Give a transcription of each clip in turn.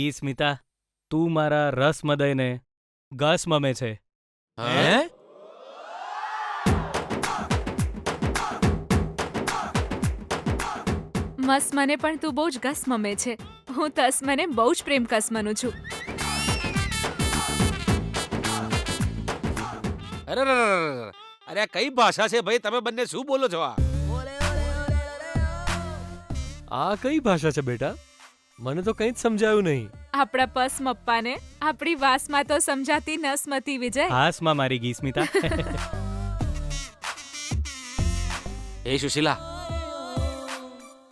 મારી સ્મિતા, તું મારા રસમદયને ઘસ મમે છે. હે? મસ મને પણ તું બહુ જ ગસ મમે છે. હું તસ મને બહુ જ પ્રેમ કસ મનું છું. અરે અરે આ કઈ ભાષા છે ભાઈ? તમે બંને શું બોલો છો? આ કઈ ભાષા છે બેટા? મને તો કંઈ જ સમજાયું નહીં. આપણા પસ મપ્પાને આપણી વાસમાં તો સમજાતી નસમતી વિજય. હાસમાં મારી ગી સ્મિતા. એ સુશીલા,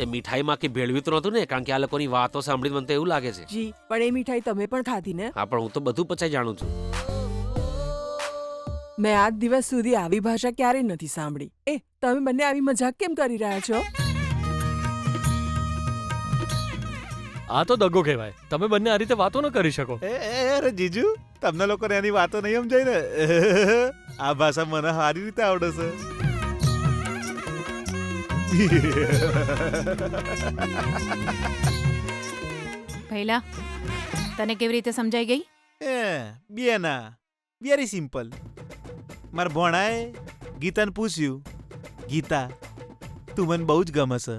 એ મીઠાઈમાં કે ભેળવ્યું તો નહોતું ને? કારણ કે આ લોકોની વાતો સાંભળીને મને તો એવું લાગે છે. જી, પણ એ મીઠાઈ તમે પણ ખાધી ને? હા, પણ હું તો બધું પચાઈ જાણું છું. મેં આજ દિવસ સુધી આવી ભાષા ક્યારેય નથી સાંભળી. તમે બંને આવી મજાક કેમ કરી રહ્યા છો? આ તો દગો કહેવાય. તમે બંને આ રીતે વાતો ન કરી શકો. અરે જીજુ, તમને લોકોને એની વાતો નહીં સમજાય ને. આ ભાષા મને સારી રીતે આવડે છે. પહેલા તને કેવી રીતે સમજાઈ ગઈ? બેના વેરી સિમ્પલ. મારા ભણાએ ગીતાને પૂછ્યું, ગીતા તું મને બહુ જ ગમે છે,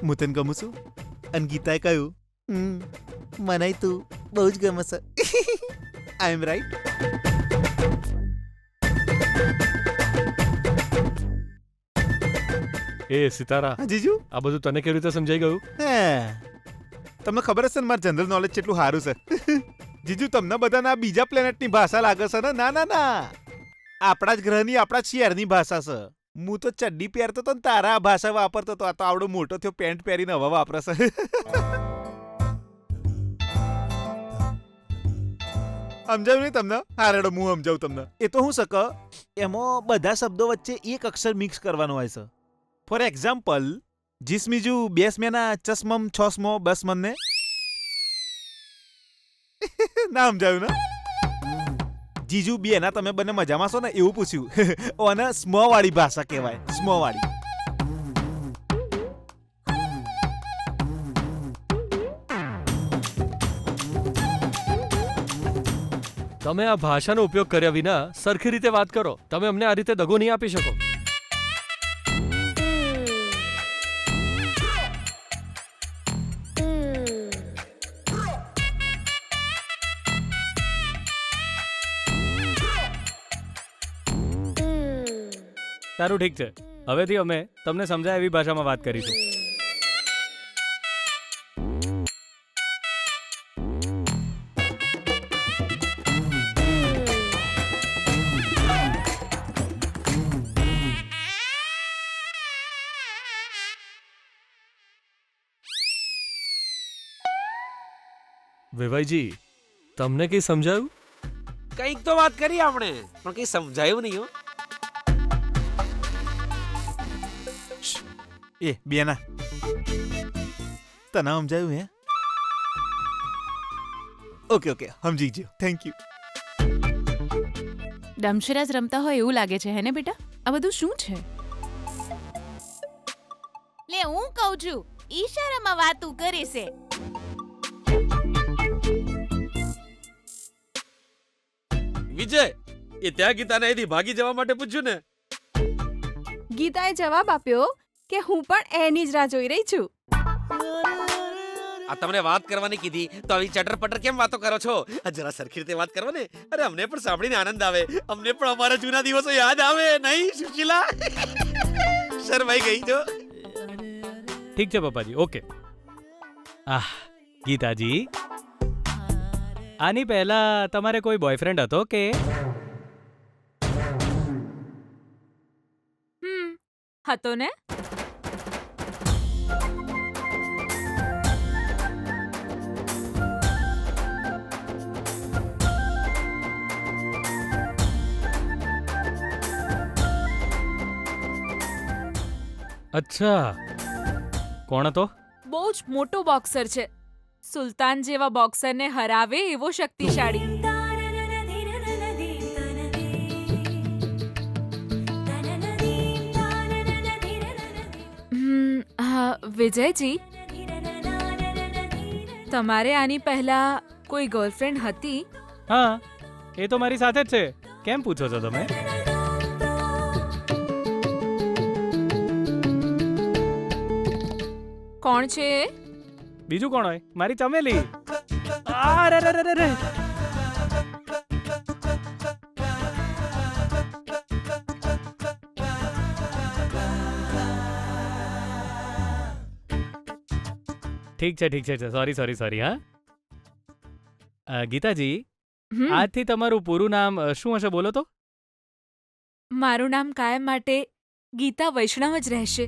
હું તને ગમું છું? અને ગીતાએ કહ્યું, મને તું બહુ જ ગમે છે. આઈ એમ રાઈટ? એ સિતારા, હા જીજુ. આ બધું તને કેવી રીતે સમજાઈ ગયું? તમને ખબર હશે ને મારું જનરલ નોલેજ કેટલું સારું છે. જીજુ, તમને બધાના બીજા પ્લેનેટની ભાષા લાગે છે ને? ના ના ના, આપણા જ ગ્રહની, આપણા જ શહેરની ભાષા છે. હું તો ચડ્ડી પહેરતો તો ને તારા આ ભાષા વાપરતો તો. આ તો આવડો મોટો થયો, પેન્ટ પહેરીને હવા વાપરે છે. સમજાયું નહીં તમને? હા રેડો, હું સમજાવું તમને. એ તો હું શક, એમાં બધા શબ્દો વચ્ચે એક અક્ષર મિક્સ કરવાનો હોય છે. ફોર એક્ઝામ્પલ, જીસમીજુ બેસમેના ચશ્મમ છોસમો બસમન ને. ના સમજાયું ને? જીજુ બી એના તમે બંને મજામાં છો ને એવું પૂછ્યું. અને સ્મ વાળી ભાષા કહેવાય, સ્મ વાળી. તમે આ ભાષાનો ઉપયોગ કર્યા વિના સરખી રીતે વાત કરો. તમે અમને આ રીતે દગો નહીં આપી શકો. સારું, ઠીક છે. હવેથી અમે તમને સમજાય એવી ભાષામાં વાત કરીશું. વેવાઈજી, તમને કંઈ સમજાયું? કંઈક તો વાત કરી આપણે, પણ કંઈ સમજાયું નહીં હો. એ બેના, તને સમજાયું હે? ઓકે ઓકે, સમજી ગયો. Thank you. દમશરાજ રમતા હોય એવું લાગે છે, હે ને બેટા? આ બધું શું છે? લે, હું કહું છું, ઈશારામાં વાતું કરે છે. વિજય, એ ત્યાં ગીતાને અહીંથી ભાગી જવા માટે પૂછ્યું ને? ગીતાએ જવાબ આપ્યો કે હું પણ એની જ રાહ જોઈ રહી છું. આ તમને વાત કરવાની કીધી તો આવી ચટર-પટર કેમ વાતો કરો છો? આ જરા સરખી રીતે વાત કરો ને. અરે અમને પણ સાંભળીને આનંદ આવે, અમને પણ અમારા જૂના દિવસો યાદ આવે. નહીં સુશીલા? શરમાઈ ગઈ તો. ઠીક છે પપ્પાજી, ઓકે. ગીતાજી, આની પહેલા તમારે કોઈ બોયફ્રેન્ડ હતો કે? હતો ને? અચ્છા, કોણ હતો? બહુ જ મોટો બોક્સર છે. સુલતાન જેવા બોક્સરને હરાવે એવો શક્તિશાળી. વિજયજી, તમારે આની પહેલા કોઈ ગર્લફ્રેન્ડ હતી? હા, એ તો મારી સાથે જ છે. કેમ પૂછો છો તમે? કોણ છે એ? બીજું કોણ હોય? મારી ચમેલી. આ રે રે રે રે રે. ઠીક છે સોરી હા. ગીતાજી, હમ, આજથી તમારું પૂરું નામ શું હશે બોલો તો? મારું નામ કાયમ માટે ગીતા વૈષ્ણવ જ રહેશે.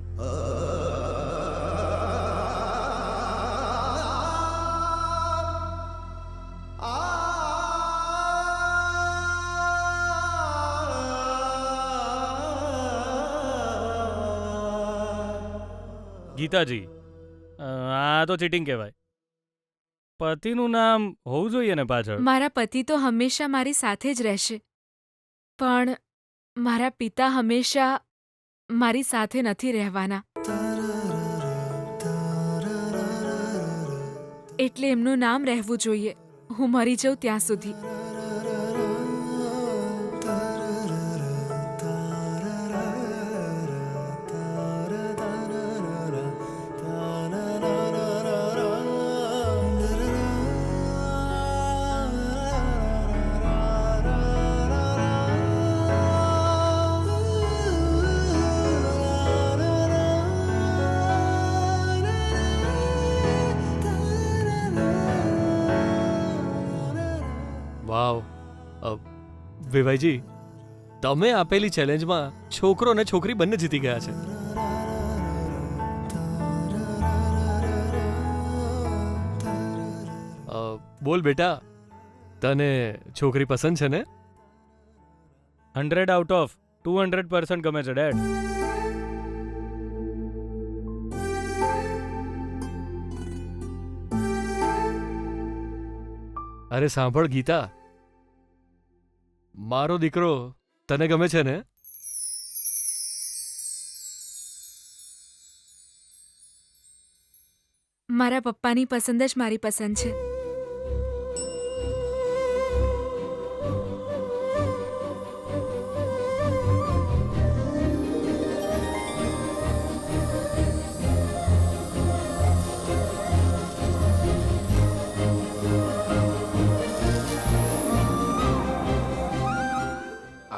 ગીતાજી, આ તો ચીટિંગ કહેવાય. પતિનું નામ હોવું જોઈએ ને પાછળ. મારા પતિ તો હંમેશા મારી સાથે જ રહેશે, પણ મારા પિતા હંમેશા મારી સાથે નથી રહેવાના. એટલે એમનું નામ રહેવું જોઈએ હું મરી જાઉં ત્યાં સુધી. વાવ. વિભાઈજી, તમે આપેલી ચેલેન્જમાં છોકરો અને છોકરી બંને જીતી ગયા છે. બોલ બેટા, તને છોકરી પસંદ છે ને? 100 આઉટ ઓફ 200% ગમે છે ડેડ. અરે સાંભળ ગીતા, મારો દીકરો તને ગમે છે ને? મારા પપ્પાની પસંદ જ મારી પસંદ છે.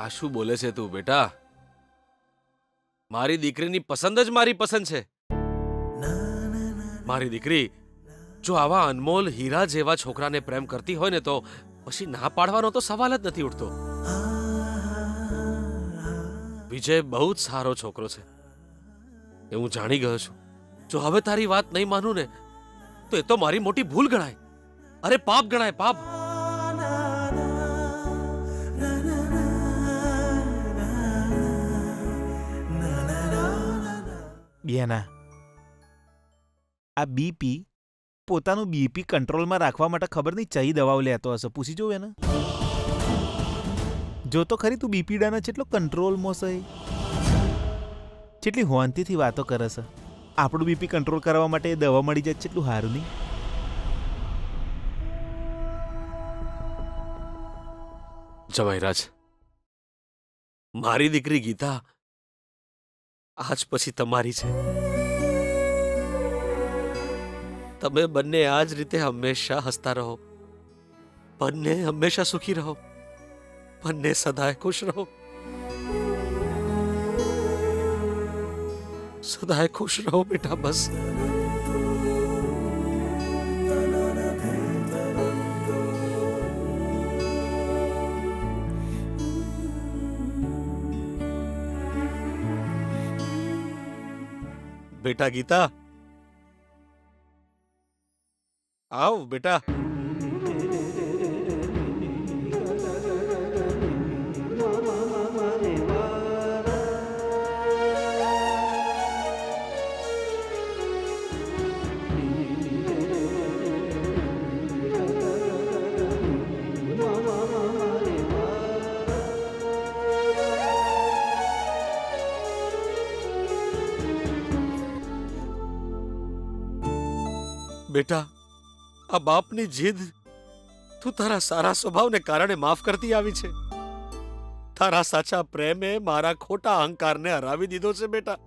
આ શું બોલે છે તું બેટા? મારી દીકરીની પસંદ જ મારી પસંદ છે. મારી દીકરી જો આવા અનમોલ હીરા જેવા છોકરાને પ્રેમ કરતી હોય ને તો પછી ના પાડવાનો તો સવાલ જ નથી ઉઠતો. વિજય બહુ જ સારો છોકરો છે એ હું જાણી ગયો છું. જો હવે તારી વાત નહીં માનું ને તો એ તો મારી મોટી ભૂલ ગણાય. અરે પાપ ગણાય, પાપ. બેના, આ બીપી પોતાનું બીપી કંટ્રોલમાં રાખવા માટે ખબર નહીં ચઈ દવાઓ લેતો હશે. પૂછી જોઉં એને. જો તો ખરી તું બીપીડાના જેટલો કંટ્રોલમાં છે, જેટલી હોંતીથી વાતો કરે છે. આપણું બીપી કંટ્રોલ કરવા માટે એ દવા મળી જાય જેટલું સારું નહીં. જમાઈરાજ, મારી દીકરી ગીતા આજ પછી તમારી છે. તમે બંને આ જ રીતે હંમેશા હસતા રહો, બંને હંમેશા સુખી રહો, બંને સદાય ખુશ રહો, સદાય ખુશ રહો બેટા. બસ બેટા ગીતા, આવ બેટા. બેટા આ બાપની જીદ તું તારા સારા સ્વભાવને કારણે માફ કરતી આવી છે. તારા સાચા પ્રેમે મારા ખોટા અહંકારને હરાવી દીધો છે બેટા.